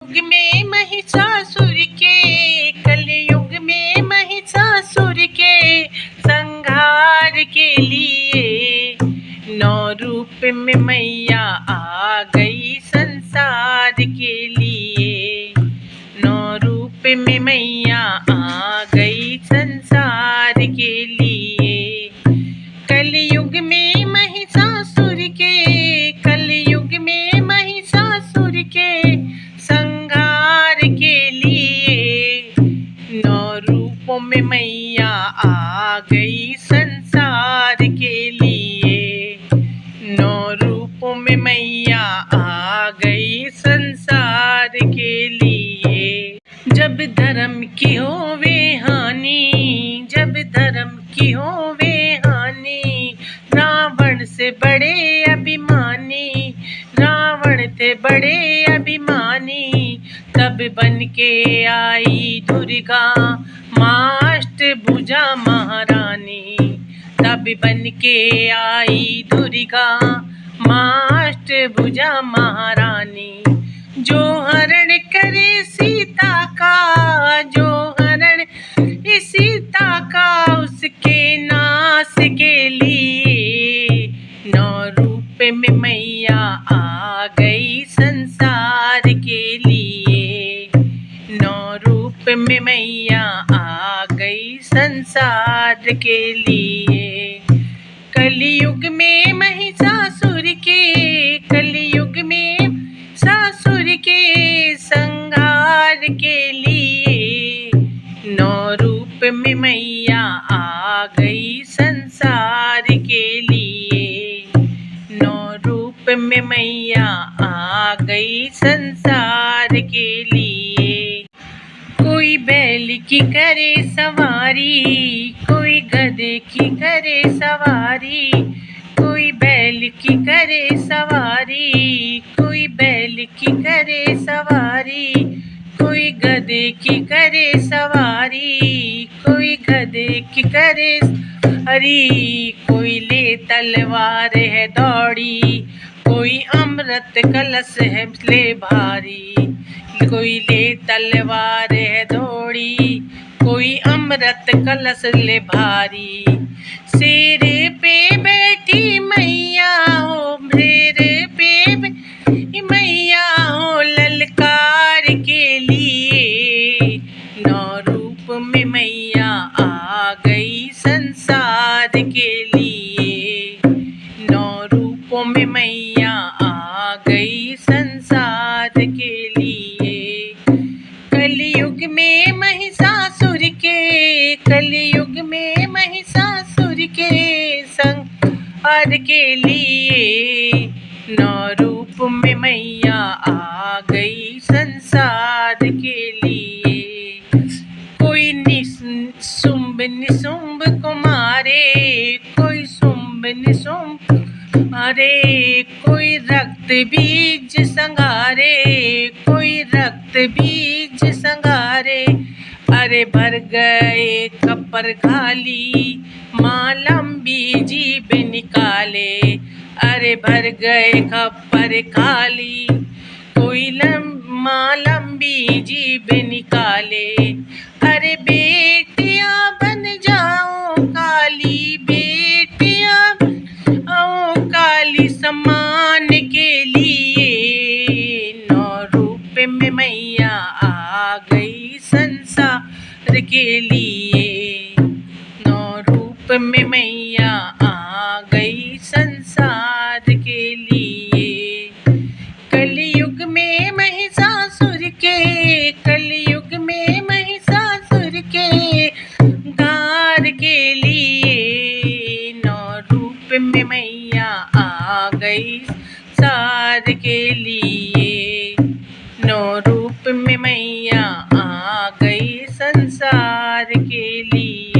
युग में महिषासुर के, कलयुग में महिषासुर के संहार के लिए नौ रूप में मैया आ गई संसार के लिए। नौ रूप में मैया आ गई संसार के लिए। कलयुग में महिषासुर के, कलयुग में महिषासुर के संहार के लिए नौ रूपों में मैया आ गई संसार के लिए। नौ रूपों में मैया आ गई संसार के लिए। जब धर्म की होवे हानि, जब धर्म की होवे हानि, रावण से बड़े अभिमानी, रावण थे बड़े अभिमानी, तब बन के आई दुर्गा माँ अष्टभुजा महारानी। तब बन के आई दुर्गा माँ अष्टभुजा महारानी। जो हरण करे सीता का, जो हरण सीता का, उसके नाश के लिए नौ रूप में मैया आ गई संसार के लिए। नौ रूप में मैया आ गई संसार के लिए। कलयुग में महिषासुर के, कलयुग में महिषासुर के संहार के लिए नौ रूप में मैया आ गई संसार के लिए। नौ रूप में मैया आ गई संसार के लिए। कोई बैल की करे सवारी, कोई गधे की करे सवारी, कोई बैल की करे सवारी, कोई बैल की करे सवारी, कोई गधे की करे सवारी, कोई गधे की करे सवारी। कोई ले तलवार है दौड़ी, कोई अमृत कलश है ले भारी। कोई ले तलवार है दौड़ी, कोई अमृत कलश ले भारी। शेर पे बैठी मैया हो, शेर पे बैठी मैया हो ललकार के लिए नौ रूप में मैया आ गई संसार के लिए। नौ रूपों में मैया आ गई संसार के लिए। कलयुग में महिषासुर के, कलयुग में महिषासुर के संहार के लिए नौ रूप में मैया आ गई संसार के लिए। कोई शुंभ निशुंभ को मारे, कोई शुंभ निशुंभ मारे, कोई रक्त बीज संगारे, कोई रक्त बीज संगारे। अरे भर गए कपर खाली, माँ लंबी जीभ निकाले। अरे भर गए कपर खाली, कोई माँ लंबी जीभ निकाले। अरे बेटियां बन जाओ काली, बेटियां आओ काली सम्मान के लिए नौ रूप में मैया आ गई संसार के लिए। नौ रूप में मैया आ गई संसार के लिए। कलयुग में महिषासुर के, कलयुग में महिषासुर के संहार के लिए नौ रूप में मैया आ गई संसार के लिए। नौ रूप में मैया आ गई संसार के लिए।